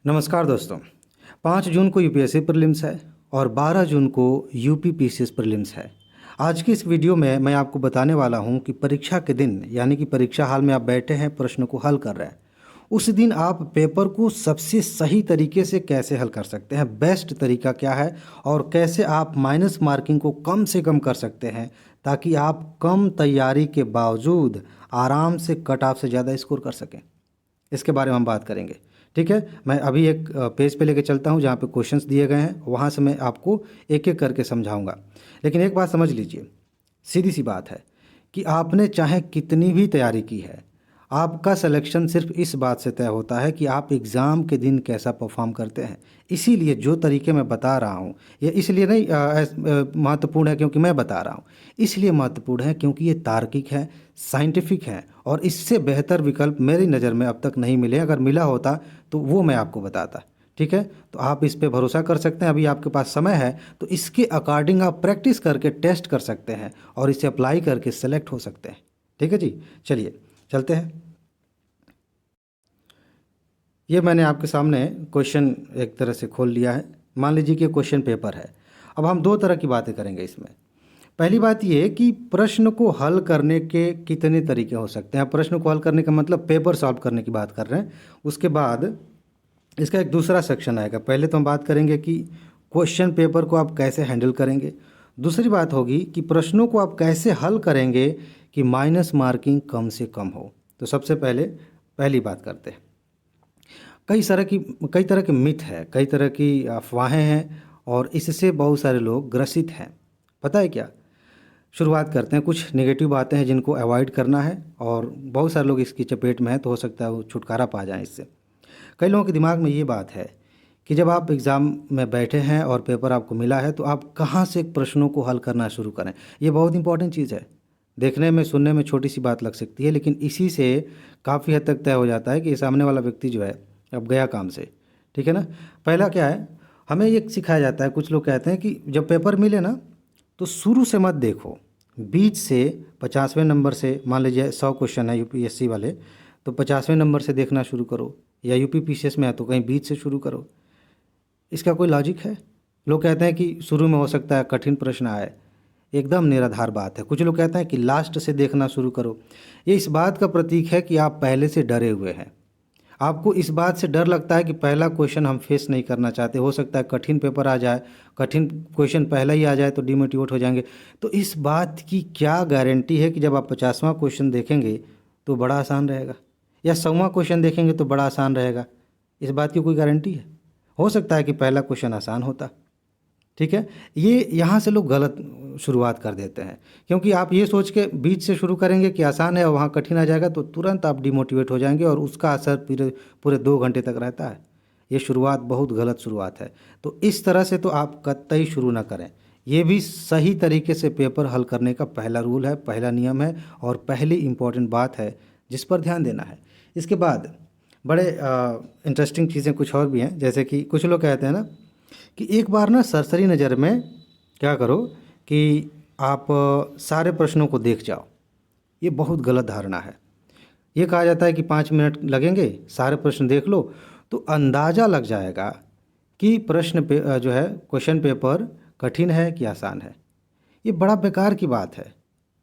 नमस्कार दोस्तों। 5 जून को यूपीएससी प्रीलिम्स है और 12 जून को यूपी पीसीएस प्रीलिम्स है। आज की इस वीडियो में मैं आपको बताने वाला हूं कि परीक्षा के दिन यानी कि परीक्षा हाल में आप बैठे हैं, प्रश्न को हल कर रहे हैं, उस दिन आप पेपर को सबसे सही तरीके से कैसे हल कर सकते हैं, बेस्ट तरीका क्या है और कैसे आप माइनस मार्किंग को कम से कम कर सकते हैं ताकि आप कम तैयारी के बावजूद आराम से कट ऑफ से ज़्यादा स्कोर कर सकें। इसके बारे में हम बात करेंगे। ठीक है, मैं अभी एक पेज पे लेके चलता हूँ जहाँ पे क्वेश्चंस दिए गए हैं, वहाँ से मैं आपको एक एक करके समझाऊंगा। लेकिन एक बात समझ लीजिए, सीधी सी बात है कि आपने चाहे कितनी भी तैयारी की है, आपका सिलेक्शन सिर्फ इस बात से तय होता है कि आप एग्ज़ाम के दिन कैसा परफॉर्म करते हैं। इसीलिए जो तरीके मैं बता रहा हूँ ये इसलिए नहीं महत्वपूर्ण है क्योंकि मैं बता रहा हूँ, इसलिए महत्वपूर्ण है क्योंकि ये तार्किक है, साइंटिफिक है और इससे बेहतर विकल्प मेरी नज़र में अब तक नहीं मिले। अगर मिला होता तो वो मैं आपको बताता। ठीक है, तो आप इस पे भरोसा कर सकते हैं। अभी आपके पास समय है तो इसके अकॉर्डिंग आप प्रैक्टिस करके टेस्ट कर सकते हैं और इसे अप्लाई करके सेलेक्ट हो सकते हैं। ठीक है जी, चलिए चलते हैं। ये मैंने आपके सामने क्वेश्चन एक तरह से खोल लिया है। मान लीजिए कि क्वेश्चन पेपर है। अब हम दो तरह की बातें करेंगे इसमें। पहली बात ये कि प्रश्न को हल करने के कितने तरीके हो सकते हैं। प्रश्न को हल करने का मतलब पेपर सॉल्व करने की बात कर रहे हैं। उसके बाद इसका एक दूसरा सेक्शन आएगा। पहले तो हम बात करेंगे कि क्वेश्चन पेपर को आप कैसे हैंडल करेंगे। दूसरी बात होगी कि प्रश्नों को आप कैसे हल करेंगे कि माइनस मार्किंग कम से कम हो। तो सबसे पहले पहली बात करते हैं। कई तरह के मिथ है, कई तरह की अफवाहें हैं और इससे बहुत सारे लोग ग्रसित हैं। पता है क्या? शुरुआत करते हैं। कुछ नेगेटिव बातें हैं जिनको अवॉइड करना है और बहुत सारे लोग इसकी चपेट में हैं तो हो सकता है वो छुटकारा पा जाएं इससे। कई लोगों के दिमाग में ये बात है कि जब आप एग्ज़ाम में बैठे हैं और पेपर आपको मिला है तो आप कहाँ से प्रश्नों को हल करना शुरू करें। ये बहुत इंपॉर्टेंट चीज़ है। देखने में सुनने में छोटी सी बात लग सकती है लेकिन इसी से काफ़ी हद तक तय हो जाता है कि सामने वाला व्यक्ति जो है अब गया काम से। ठीक है ना? पहला क्या है, हमें ये सिखाया जाता है, कुछ लोग कहते हैं कि जब पेपर मिले ना तो शुरू से मत देखो, बीच से 50वें नंबर से, मान लीजिए 100 क्वेश्चन है यूपीएससी वाले तो 50वें नंबर से देखना शुरू करो, या यूपी पीसीएस में है तो कहीं बीच से शुरू करो। इसका कोई लॉजिक है? लोग कहते हैं कि शुरू में हो सकता है कठिन प्रश्न आए, एकदम निराधार बात है। कुछ लोग कहते हैं कि लास्ट से देखना शुरू करो। ये इस बात का प्रतीक है कि आप पहले से डरे हुए हैं। आपको इस बात से डर लगता है कि पहला क्वेश्चन हम फेस नहीं करना चाहते, हो सकता है कठिन पेपर आ जाए, कठिन क्वेश्चन पहला ही आ जाए तो डिमोटिवेट हो जाएंगे। तो इस बात की क्या गारंटी है कि जब आप 50वां क्वेश्चन देखेंगे तो बड़ा आसान रहेगा, या 100वां क्वेश्चन देखेंगे तो बड़ा आसान रहेगा? इस बात की कोई गारंटी है? हो सकता है कि पहला क्वेश्चन आसान होता। ठीक है, ये यहाँ से लोग गलत शुरुआत कर देते हैं क्योंकि आप ये सोच के बीच से शुरू करेंगे कि आसान है और वहाँ कठिन आ जाएगा तो तुरंत आप डिमोटिवेट हो जाएंगे और उसका असर पूरे पूरे 2 घंटे तक रहता है। ये शुरुआत बहुत गलत शुरुआत है। तो इस तरह से तो आप कतई शुरू ना करें। ये भी सही तरीके से पेपर हल करने का पहला रूल है, पहला नियम है और पहली इम्पॉर्टेंट बात है जिस पर ध्यान देना है। इसके बाद बड़े इंटरेस्टिंग चीज़ें कुछ और भी हैं, जैसे कि कुछ लोग कहते हैं ना कि एक बार ना सरसरी नज़र में क्या करो कि आप सारे प्रश्नों को देख जाओ। ये बहुत गलत धारणा है। ये कहा जाता है कि 5 मिनट लगेंगे, सारे प्रश्न देख लो तो अंदाज़ा लग जाएगा कि प्रश्न पे जो है क्वेश्चन पेपर कठिन है कि आसान है। ये बड़ा बेकार की बात है।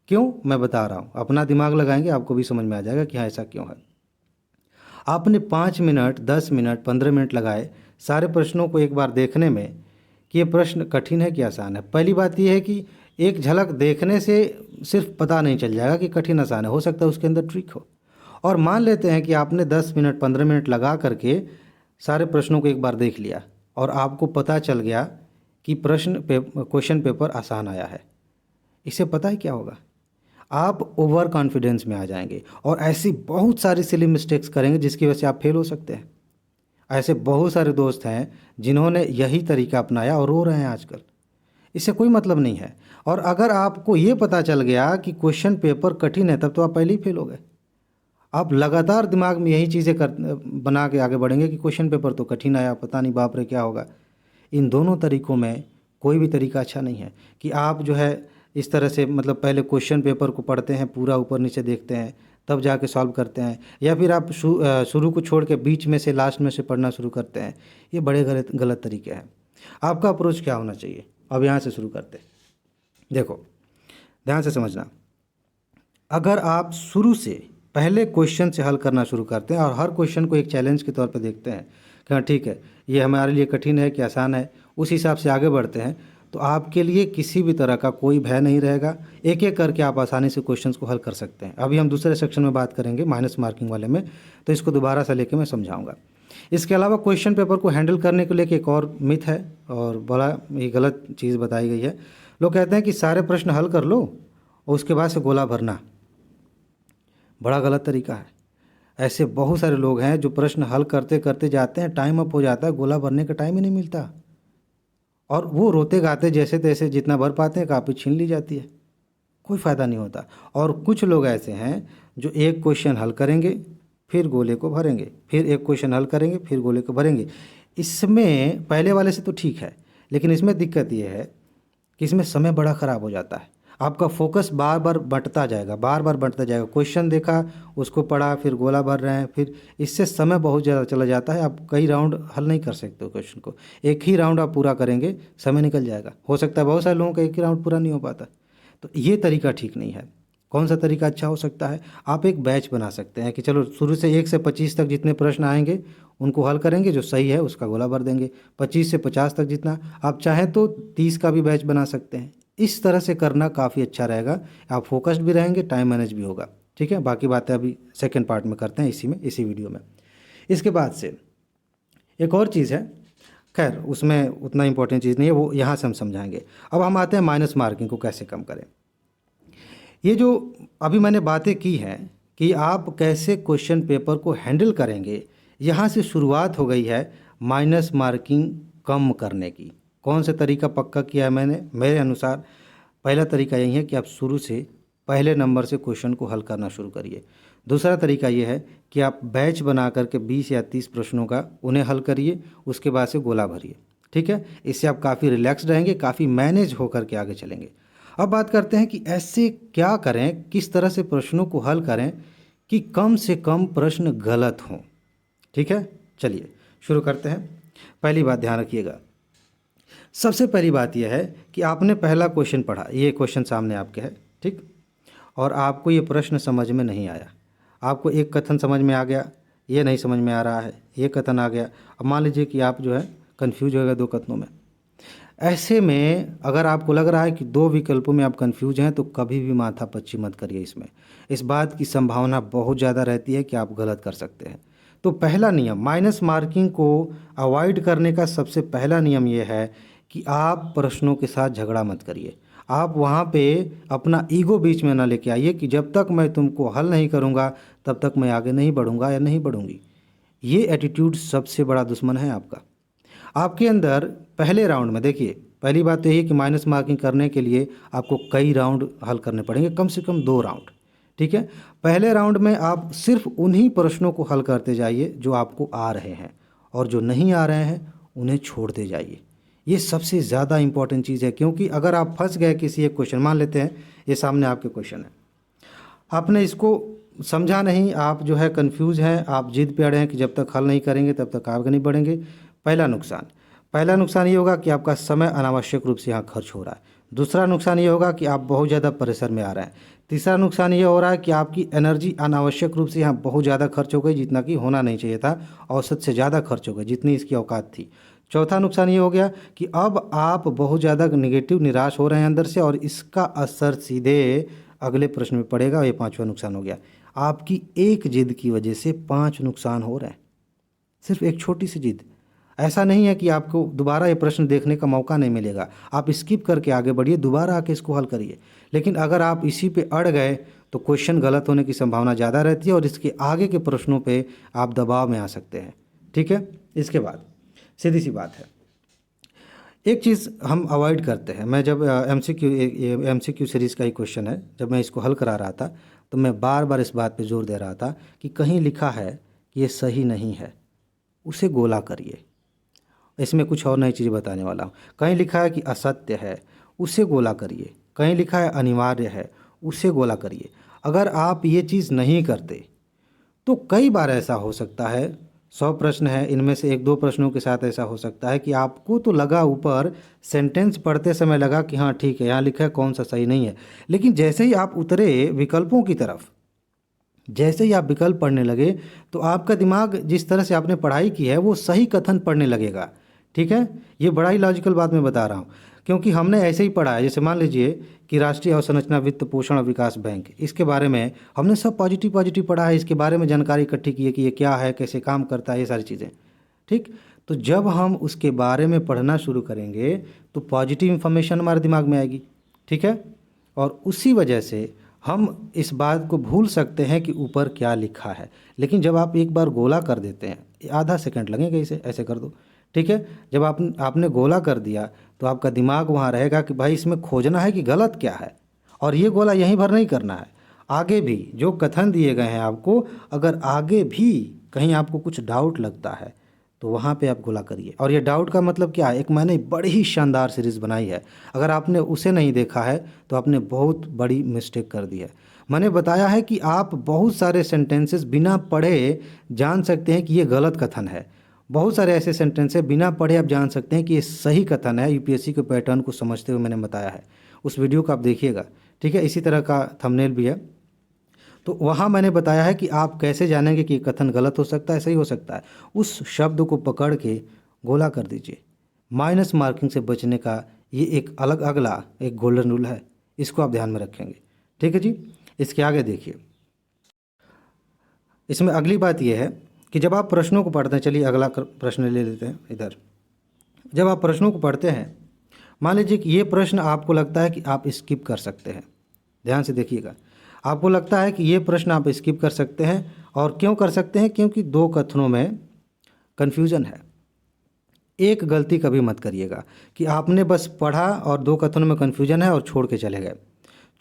क्यों? मैं बता रहा हूँ, अपना दिमाग लगाएंगे आपको भी समझ में आ जाएगा कि हाँ ऐसा क्यों है। आपने 5 मिनट, 10 मिनट, 15 मिनट लगाए सारे प्रश्नों को एक बार देखने में कि ये प्रश्न कठिन है कि आसान है। पहली बात यह है कि एक झलक देखने से सिर्फ पता नहीं चल जाएगा कि कठिन आसान है, हो सकता है उसके अंदर ट्रिक हो। और मान लेते हैं कि आपने 10 मिनट, 15 मिनट लगा करके सारे प्रश्नों को एक बार देख लिया और आपको पता चल गया कि क्वेश्चन पेपर आसान आया है। इससे पता है क्या होगा? आप ओवर कॉन्फिडेंस में आ जाएंगे और ऐसी बहुत सारी सिली मिस्टेक्स करेंगे जिसकी वजह से आप फेल हो सकते हैं। ऐसे बहुत सारे दोस्त हैं जिन्होंने यही तरीका अपनाया और रो रहे हैं आजकल। इससे कोई मतलब नहीं है। और अगर आपको ये पता चल गया कि क्वेश्चन पेपर कठिन है तब तो आप पहले ही फेल हो गए। आप लगातार दिमाग में यही चीज़ें बना के आगे बढ़ेंगे कि क्वेश्चन पेपर तो कठिन आया, पता नहीं बाप रे क्या होगा। इन दोनों तरीकों में कोई भी तरीका अच्छा नहीं है कि आप जो है इस तरह से, मतलब पहले क्वेश्चन पेपर को पढ़ते हैं, पूरा ऊपर नीचे देखते हैं, तब जाके सॉल्व करते हैं, या फिर आप शुरू को छोड़ के बीच में से लास्ट में से पढ़ना शुरू करते हैं। ये बड़े गलत गलत तरीके हैं। आपका अप्रोच क्या होना चाहिए? अब यहाँ से शुरू करते हैं। देखो, ध्यान से समझना, अगर आप शुरू से पहले क्वेश्चन से हल करना शुरू करते हैं और हर क्वेश्चन को एक चैलेंज के तौर पर देखते हैं कि हाँ ठीक है, ये हमारे लिए कठिन है कि आसान है, उस हिसाब से आगे बढ़ते हैं, तो आपके लिए किसी भी तरह का कोई भय नहीं रहेगा। एक एक करके आप आसानी से क्वेश्चंस को हल कर सकते हैं। अभी हम दूसरे सेक्शन में बात करेंगे माइनस मार्किंग वाले में, तो इसको दोबारा से लेके मैं समझाऊंगा। इसके अलावा क्वेश्चन पेपर को हैंडल करने को लेकर एक और मिथ है और बड़ा ये गलत चीज़ बताई गई है। लोग कहते हैं कि सारे प्रश्न हल कर लो और उसके बाद से गोला भरना। बड़ा गलत तरीका है। ऐसे बहुत सारे लोग हैं जो प्रश्न हल करते करते जाते हैं, टाइम अप हो जाता है, गोला भरने का टाइम ही नहीं मिलता, और वो रोते गाते जैसे तैसे जितना भर पाते हैं कापी छीन ली जाती है, कोई फ़ायदा नहीं होता। और कुछ लोग ऐसे हैं जो एक क्वेश्चन हल करेंगे फिर गोले को भरेंगे, फिर एक क्वेश्चन हल करेंगे फिर गोले को भरेंगे। इसमें पहले वाले से तो ठीक है, लेकिन इसमें दिक्कत ये है कि इसमें समय बड़ा ख़राब हो जाता है। आपका फोकस बार बार बंटता जाएगा, बार बार बंटता जाएगा। क्वेश्चन देखा, उसको पढ़ा, फिर गोला भर रहे हैं, फिर इससे समय बहुत ज़्यादा चला जाता है। आप कई राउंड हल नहीं कर सकते हो क्वेश्चन को, एक ही राउंड आप पूरा करेंगे, समय निकल जाएगा। हो सकता है बहुत सारे लोगों का एक ही राउंड पूरा नहीं हो पाता, तो ये तरीका ठीक नहीं है। कौन सा तरीका अच्छा हो सकता है? आप एक बैच बना सकते हैं कि चलो शुरू से 1 से 25 तक जितने प्रश्न आएंगे उनको हल करेंगे, जो सही है उसका गोला भर देंगे। 25 से 50 तक जितना, आप चाहें तो 30 का भी बैच बना सकते हैं। इस तरह से करना काफ़ी अच्छा रहेगा, आप फोकस्ड भी रहेंगे, टाइम मैनेज भी होगा। ठीक है, बाकी बातें अभी सेकेंड पार्ट में करते हैं, इसी वीडियो में। इसके बाद से एक और चीज़ है, खैर उसमें उतना इंपॉर्टेंट चीज़ नहीं है, वो यहाँ से हम समझाएंगे। अब हम आते हैं माइनस मार्किंग को कैसे कम करें। ये जो अभी मैंने बातें की हैं कि आप कैसे क्वेश्चन पेपर को हैंडल करेंगे, यहाँ से शुरुआत हो गई है माइनस मार्किंग कम करने की। कौन सा तरीका पक्का किया है मैंने? मेरे अनुसार पहला तरीका यही है कि आप शुरू से पहले नंबर से क्वेश्चन को हल करना शुरू करिए। दूसरा तरीका ये है कि आप बैच बना करके 20 या 30 प्रश्नों का उन्हें हल करिए, उसके बाद से गोला भरिए। ठीक है, इससे आप काफ़ी रिलैक्स रहेंगे, काफ़ी मैनेज होकर के आगे चलेंगे। अब बात करते हैं कि ऐसे क्या करें, किस तरह से प्रश्नों को हल करें कि कम से कम प्रश्न गलत हों। ठीक है, चलिए शुरू करते हैं। पहली बात ध्यान रखिएगा, सबसे पहली बात यह है कि आपने पहला क्वेश्चन पढ़ा, ये क्वेश्चन सामने आपके है, ठीक, और आपको ये प्रश्न समझ में नहीं आया। आपको एक कथन समझ में आ गया, ये नहीं समझ में आ रहा है, ये कथन आ गया। अब मान लीजिए कि आप जो है कन्फ्यूज हो गए 2 कथनों में। ऐसे में अगर आपको लग रहा है कि 2 विकल्पों में आप कंफ्यूज हैं, तो कभी भी माथा पच्ची मत करिए। इसमें इस बात की संभावना बहुत ज़्यादा रहती है कि आप गलत कर सकते हैं। तो पहला नियम माइनस मार्किंग को अवॉइड करने का सबसे पहला नियम ये है कि आप प्रश्नों के साथ झगड़ा मत करिए। आप वहाँ पे अपना ईगो बीच में ना लेके आइए कि जब तक मैं तुमको हल नहीं करूँगा तब तक मैं आगे नहीं बढ़ूँगा या नहीं बढ़ूँगी। ये एटीट्यूड सबसे बड़ा दुश्मन है आपका। आपके अंदर पहले राउंड में, देखिए पहली बात तो यही है कि माइनस मार्किंग करने के लिए आपको कई राउंड हल करने पड़ेंगे, कम से कम 2 राउंड। ठीक है, पहले राउंड में आप सिर्फ उन्हीं प्रश्नों को हल करते जाइए जो आपको आ रहे हैं, और जो नहीं आ रहे हैं उन्हें छोड़ते जाइए। ये सबसे ज़्यादा इंपॉर्टेंट चीज़ है, क्योंकि अगर आप फंस गए किसी एक क्वेश्चन, मान लेते हैं ये सामने आपके क्वेश्चन है, आपने इसको समझा नहीं, आप जो है कंफ्यूज हैं, आप जिद पे अड़े हैं कि जब तक हल नहीं करेंगे तब तक आगे नहीं बढ़ेंगे। पहला नुकसान ये होगा कि आपका समय अनावश्यक रूप से यहाँ खर्च हो रहा है। दूसरा नुकसान ये होगा कि आप बहुत ज़्यादा प्रेशर में आ रहे हैं। तीसरा नुकसान ये हो रहा है कि आपकी एनर्जी अनावश्यक रूप से यहाँ बहुत ज़्यादा खर्च हो गई, जितना कि होना नहीं चाहिए था, औसत से ज़्यादा खर्च हो गई जितनी इसकी औकात थी। चौथा नुकसान ये हो गया कि अब आप बहुत ज़्यादा निगेटिव, निराश हो रहे हैं अंदर से, और इसका असर सीधे अगले प्रश्न में पड़ेगा। ये 5वां नुकसान हो गया, आपकी एक जिद की वजह से 5 नुकसान हो रहे हैं, सिर्फ एक छोटी सी जिद। ऐसा नहीं है कि आपको दोबारा ये प्रश्न देखने का मौका नहीं मिलेगा, आप स्किप करके आगे बढ़िए, दोबारा आके इसको हल करिए। लेकिन अगर आप इसी पे अड़ गए तो क्वेश्चन गलत होने की संभावना ज़्यादा रहती है, और इसके आगे के प्रश्नों पे आप दबाव में आ सकते हैं। ठीक है, इसके बाद सीधी सी बात है, एक चीज़ हम अवॉइड करते हैं। मैं जब एमसीक्यू सीरीज़ का ही क्वेश्चन है, जब मैं इसको हल करा रहा था तो मैं बार बार इस बात पे जोर दे रहा था कि कहीं लिखा है कि ये सही नहीं है, उसे गोला करिए। इसमें कुछ और नई चीज़ बताने वाला हूँ। कहीं लिखा है कि असत्य है, उसे गोला करिए। कहीं लिखा है अनिवार्य है, उसे गोला करिए। अगर आप ये चीज़ नहीं करते तो कई बार ऐसा हो सकता है, 100 प्रश्न है, इनमें से 1-2 प्रश्नों के साथ ऐसा हो सकता है कि आपको तो लगा ऊपर सेंटेंस पढ़ते समय लगा कि हाँ ठीक है, यहाँ लिखा है कौन सा सही नहीं है, लेकिन जैसे ही आप उतरे विकल्पों की तरफ, जैसे ही आप विकल्प पढ़ने लगे तो आपका दिमाग जिस तरह से आपने पढ़ाई की है वो सही कथन पढ़ने लगेगा। ठीक है, ये बड़ा ही लॉजिकल बात मैं बता रहा हूँ, क्योंकि हमने ऐसे ही पढ़ा है। जैसे मान लीजिए कि राष्ट्रीय अवसंरचना वित्त पोषण और विकास बैंक, इसके बारे में हमने सब पॉजिटिव पॉजिटिव पढ़ा है, इसके बारे में जानकारी इकट्ठी की है कि ये क्या है, कैसे काम करता है, ये सारी चीज़ें। ठीक, तो जब हम उसके बारे में पढ़ना शुरू करेंगे तो पॉजिटिव इन्फॉर्मेशन हमारे दिमाग में आएगी। ठीक है, और उसी वजह से हम इस बात को भूल सकते हैं कि ऊपर क्या लिखा है। लेकिन जब आप एक बार गोला कर देते हैं, आधा सेकंड लगेगा, इसे ऐसे कर दो। ठीक है, जब आपने गोला कर दिया तो आपका दिमाग वहाँ रहेगा कि भाई इसमें खोजना है कि गलत क्या है, और ये गोला यहीं भर नहीं करना है। आगे भी जो कथन दिए गए हैं आपको, अगर आगे भी कहीं आपको कुछ डाउट लगता है तो वहाँ पे आप गोला करिए। और ये डाउट का मतलब क्या है, एक मैंने बड़ी ही शानदार सीरीज़ बनाई है, अगर आपने उसे नहीं देखा है तो आपने बहुत बड़ी मिस्टेक कर दी है। मैंने बताया है कि आप बहुत सारे सेंटेंसेस बिना पढ़े जान सकते हैं कि ये गलत कथन है। बहुत सारे ऐसे सेंटेंस है बिना पढ़े आप जान सकते हैं कि ये सही कथन है। यूपीएससी के पैटर्न को समझते हुए मैंने बताया है, उस वीडियो को आप देखिएगा। ठीक है, इसी तरह का थंबनेल भी है, तो वहाँ मैंने बताया है कि आप कैसे जानेंगे कि कथन गलत हो सकता है, सही हो सकता है। उस शब्द को पकड़ के गोला कर दीजिए। माइनस मार्किंग से बचने का ये एक अलग अगला एक गोल्डन रूल है, इसको आप ध्यान में रखेंगे। ठीक है जी, इसके आगे देखिए, इसमें अगली बात यह है कि जब आप प्रश्नों को पढ़ते हैं, चलिए अगला प्रश्न ले लेते हैं इधर। जब आप प्रश्नों को पढ़ते हैं, मान लीजिए कि ये प्रश्न आपको लगता है कि आप स्किप कर सकते हैं, ध्यान से देखिएगा। आपको लगता है कि ये प्रश्न आप स्किप कर सकते हैं, और क्यों कर सकते हैं, क्योंकि 2 कथनों में कन्फ्यूज़न है। एक गलती कभी मत करिएगा कि आपने बस पढ़ा और 2 कथनों में कन्फ्यूज़न है और छोड़ के चले गए।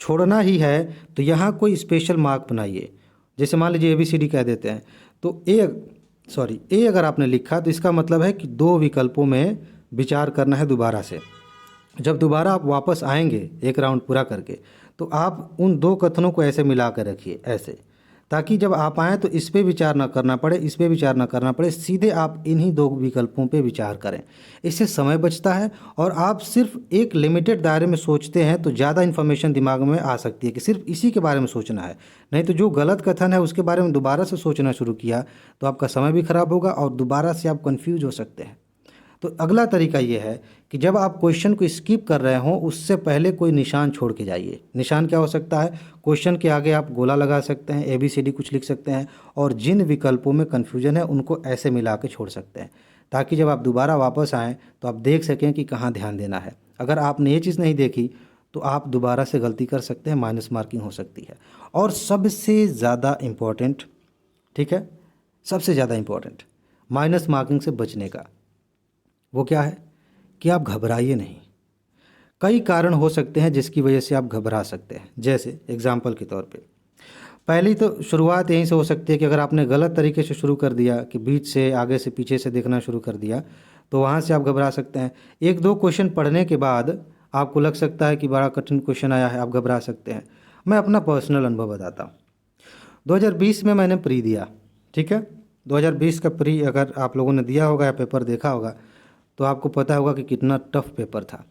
छोड़ना ही है तो यहाँ कोई स्पेशल मार्क बनाइए। जैसे मान लीजिए ABCD कह देते हैं, तो ए अगर आपने लिखा तो इसका मतलब है कि 2 विकल्पों में विचार करना है दोबारा से। जब दोबारा आप वापस आएंगे एक राउंड पूरा करके, तो आप उन 2 कथनों को ऐसे मिला कर रखिए, ऐसे, ताकि जब आप आएँ तो इस पे विचार ना करना पड़े, इस पे विचार ना करना पड़े, सीधे आप इन्हीं 2 विकल्पों पे विचार करें। इससे समय बचता है और आप सिर्फ एक लिमिटेड दायरे में सोचते हैं तो ज़्यादा इन्फॉर्मेशन दिमाग में आ सकती है कि सिर्फ इसी के बारे में सोचना है। नहीं तो जो गलत कथन है उसके बारे में दोबारा से सोचना शुरू किया तो आपका समय भी खराब होगा और दोबारा से आप कन्फ्यूज हो सकते हैं। तो अगला तरीका ये है कि जब आप क्वेश्चन को स्किप कर रहे हों उससे पहले कोई निशान छोड़ के जाइए। निशान क्या हो सकता है, क्वेश्चन के आगे आप गोला लगा सकते हैं, ABCD कुछ लिख सकते हैं, और जिन विकल्पों में कन्फ्यूजन है उनको ऐसे मिला के छोड़ सकते हैं, ताकि जब आप दोबारा वापस आएँ तो आप देख सकें कि कहाँ ध्यान देना है। अगर आपने ये चीज़ नहीं देखी तो आप दोबारा से गलती कर सकते हैं, माइनस मार्किंग हो सकती है। और सबसे ज़्यादा इम्पॉर्टेंट, ठीक है, सबसे ज़्यादा इम्पॉर्टेंट माइनस मार्किंग से बचने का वो क्या है कि आप घबराइए नहीं। कई कारण हो सकते हैं जिसकी वजह से आप घबरा सकते हैं। जैसे एग्जाम्पल के तौर पे, पहली तो शुरुआत यहीं से हो सकती है कि अगर आपने गलत तरीके से शुरू कर दिया कि बीच से, आगे से, पीछे से देखना शुरू कर दिया, तो वहाँ से आप घबरा सकते हैं। 1-2 क्वेश्चन पढ़ने के बाद आपको लग सकता है कि बड़ा कठिन क्वेश्चन आया है, आप घबरा सकते हैं। मैं अपना पर्सनल अनुभव बताता हूँ। 2020 में मैंने प्री दिया, ठीक है। 2020 का प्री अगर आप लोगों ने दिया होगा या पेपर देखा होगा तो आपको पता होगा कि कितना टफ पेपर था,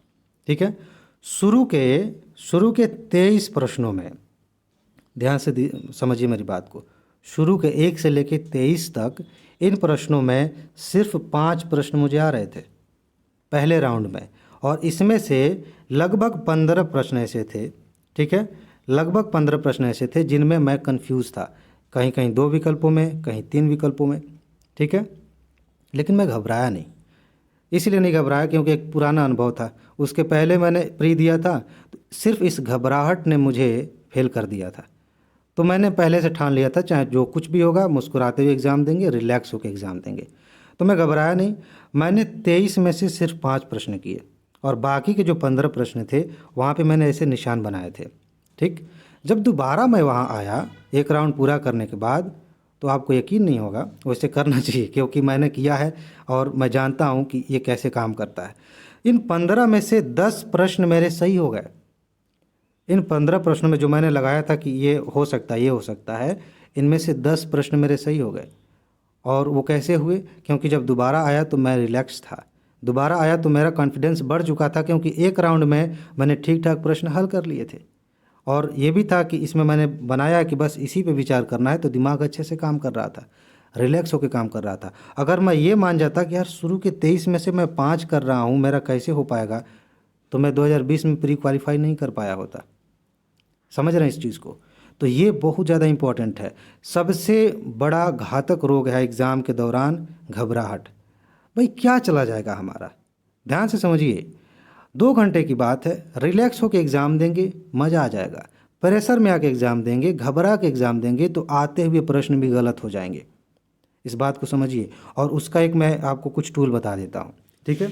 ठीक है। शुरू के 23 प्रश्नों में, ध्यान से समझिए मेरी बात को, शुरू के 1 से लेके 23 तक इन प्रश्नों में सिर्फ 5 प्रश्न मुझे आ रहे थे पहले राउंड में, और इसमें से लगभग 15 प्रश्न ऐसे थे, ठीक है, लगभग 15 प्रश्न ऐसे थे जिनमें मैं कंफ्यूज था, कहीं कहीं 2 विकल्पों में, कहीं 3 विकल्पों में, ठीक है। लेकिन मैं घबराया नहीं, इसलिए नहीं घबराया क्योंकि एक पुराना अनुभव था, उसके पहले मैंने प्री दिया था, तो सिर्फ इस घबराहट ने मुझे फेल कर दिया था। तो मैंने पहले से ठान लिया था चाहे जो कुछ भी होगा मुस्कुराते हुए एग्ज़ाम देंगे, रिलैक्स होकर एग्ज़ाम देंगे। तो मैं घबराया नहीं। मैंने 23 में से सिर्फ 5 प्रश्न किए और बाकी के जो 15 प्रश्न थे वहाँ पे मैंने ऐसे निशान बनाए थे, ठीक। जब दोबारा मैं वहाँ आया एक राउंड पूरा करने के बाद, तो आपको यकीन नहीं होगा, वैसे करना चाहिए क्योंकि मैंने किया है और मैं जानता हूँ कि ये कैसे काम करता है। इन 15 में से 10 प्रश्न मेरे सही हो गए। इन 15 प्रश्नों में जो मैंने लगाया था कि ये हो सकता है, ये हो सकता है, इनमें से 10 प्रश्न मेरे सही हो गए। और वो कैसे हुए? क्योंकि जब दोबारा आया तो मैं रिलैक्स था। दोबारा आया तो मेरा कॉन्फिडेंस बढ़ चुका था, क्योंकि एक राउंड में मैंने ठीक ठाक प्रश्न हल कर लिए थे। और ये भी था कि इसमें मैंने बनाया कि बस इसी पे विचार करना है, तो दिमाग अच्छे से काम कर रहा था, रिलैक्स होकर काम कर रहा था। अगर मैं ये मान जाता कि यार शुरू के 23 में से मैं 5 कर रहा हूँ, मेरा कैसे हो पाएगा, तो मैं 2020 में प्री क्वालिफाई नहीं कर पाया होता। समझ रहे हैं इस चीज़ को? तो ये बहुत ज़्यादा इम्पोर्टेंट है। सबसे बड़ा घातक रोग है एग्ज़ाम के दौरान घबराहट। भाई क्या चला जाएगा हमारा? ध्यान से समझिए, 2 घंटे की बात है, रिलैक्स होकर एग्ज़ाम देंगे, मज़ा आ जाएगा। प्रेशर में आके एग्ज़ाम देंगे, घबरा के एग्ज़ाम देंगे, तो आते हुए प्रश्न भी गलत हो जाएंगे। इस बात को समझिए। और उसका एक मैं आपको कुछ टूल बता देता हूँ, ठीक है,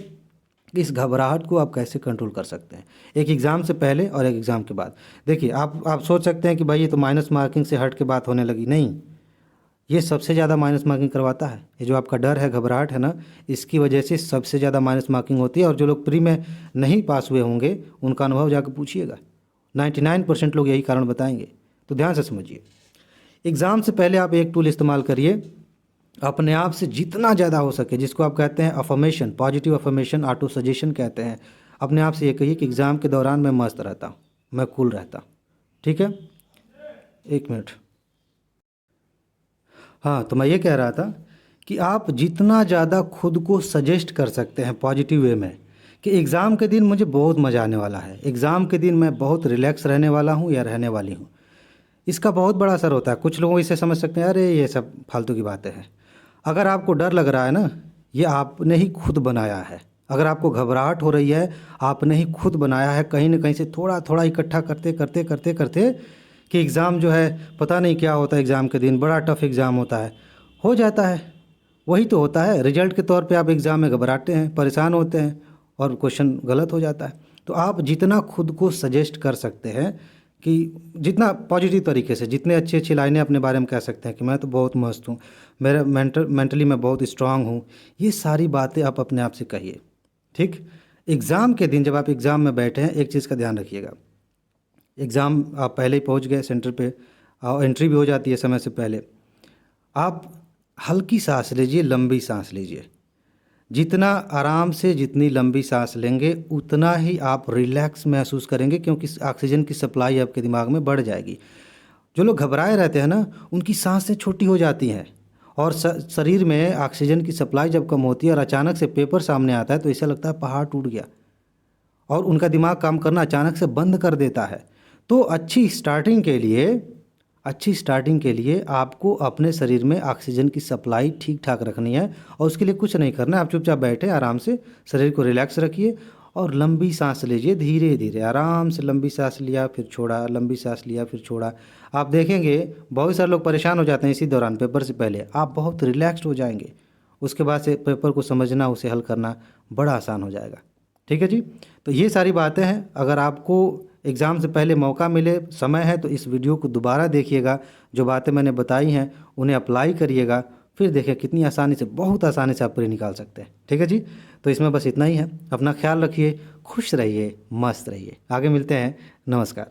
कि इस घबराहट को आप कैसे कंट्रोल कर सकते हैं, एक एग्ज़ाम से पहले और एक एग्ज़ाम के बाद। देखिए, आप सोच सकते हैं कि भाई ये तो माइनस मार्किंग से हट के बात होने लगी। नहीं, ये सबसे ज़्यादा माइनस मार्किंग करवाता है। ये जो आपका डर है, घबराहट है ना, इसकी वजह से सबसे ज़्यादा माइनस मार्किंग होती है। और जो लोग प्री में नहीं पास हुए होंगे उनका अनुभव जाकर पूछिएगा, 99% लोग यही कारण बताएंगे। तो ध्यान से समझिए, एग्ज़ाम से पहले आप एक टूल इस्तेमाल करिए, अपने आप से जितना ज़्यादा हो सके, जिसको आप कहते हैं affirmation, positive affirmation, auto suggestion कहते हैं। अपने आप से ये कहिए कि एग्ज़ाम के दौरान मैं मस्त रहता हूँ, मैं कूल रहता हूँ। ठीक है, एक मिनट। हाँ, तो मैं ये कह रहा था कि आप जितना ज़्यादा खुद को सजेस्ट कर सकते हैं पॉजिटिव वे में कि एग्ज़ाम के दिन मुझे बहुत मज़ा आने वाला है, एग्ज़ाम के दिन मैं बहुत रिलैक्स रहने वाला हूँ या रहने वाली हूँ, इसका बहुत बड़ा असर होता है। कुछ लोग इसे समझ सकते हैं, अरे ये सब फालतू की बातें हैं। अगर आपको डर लग रहा है ना, ये आपने ही खुद बनाया है। अगर आपको घबराहट हो रही है, आपने ही खुद बनाया है, कहीं ना कहीं से थोड़ा थोड़ा इकट्ठा करते करते करते करते कि एग्ज़ाम जो है, पता नहीं क्या होता है एग्ज़ाम के दिन, बड़ा टफ एग्ज़ाम होता है, हो जाता है। वही तो होता है, रिजल्ट के तौर पे आप एग्ज़ाम में घबराते हैं, परेशान होते हैं और क्वेश्चन गलत हो जाता है। तो आप जितना खुद को सजेस्ट कर सकते हैं, कि जितना पॉजिटिव तरीके से, जितने अच्छी अच्छी लाइनें अपने बारे में कह सकते हैं कि मैं तो बहुत मस्त हूँ, मेरा मेंटली मैं बहुत स्ट्रांग हूँ, ये सारी बातें आप अपने आप से कहिए। ठीक, एग्ज़ाम के दिन जब आप एग्ज़ाम में बैठे हैं, एक चीज़ का ध्यान रखिएगा, एग्ज़ाम आप पहले ही पहुँच गए सेंटर पे और एंट्री भी हो जाती है समय से पहले, आप हल्की सांस लीजिए, लंबी सांस लीजिए। जितना आराम से, जितनी लंबी सांस लेंगे, उतना ही आप रिलैक्स महसूस करेंगे, क्योंकि ऑक्सीजन की सप्लाई आपके दिमाग में बढ़ जाएगी। जो लोग घबराए रहते हैं ना, उनकी सांसें छोटी हो जाती हैं और शरीर में ऑक्सीजन की सप्लाई जब कम होती है और अचानक से पेपर सामने आता है, तो ऐसा लगता है पहाड़ टूट गया और उनका दिमाग काम करना अचानक से बंद कर देता है। तो अच्छी स्टार्टिंग के लिए आपको अपने शरीर में ऑक्सीजन की सप्लाई ठीक ठाक रखनी है और उसके लिए कुछ नहीं करना है। आप चुपचाप बैठे आराम से, शरीर को रिलैक्स रखिए और लंबी सांस लीजिए, धीरे धीरे आराम से। लंबी सांस लिया फिर छोड़ा, लंबी सांस लिया फिर छोड़ा। आप देखेंगे बहुत सारे लोग परेशान हो जाते हैं इसी दौरान, पेपर से पहले आप बहुत रिलैक्स्ड हो जाएंगे। उसके बाद से पेपर को समझना, उसे हल करना बड़ा आसान हो जाएगा। ठीक है जी, तो ये सारी बातें हैं। अगर आपको एग्ज़ाम से पहले मौका मिले, समय है, तो इस वीडियो को दोबारा देखिएगा, जो बातें मैंने बताई हैं उन्हें अप्लाई करिएगा, फिर देखिए कितनी आसानी से, बहुत आसानी से आप पूरी निकाल सकते हैं। ठीक है जी, तो इसमें बस इतना ही है। अपना ख्याल रखिए, खुश रहिए, मस्त रहिए। आगे मिलते हैं। नमस्कार।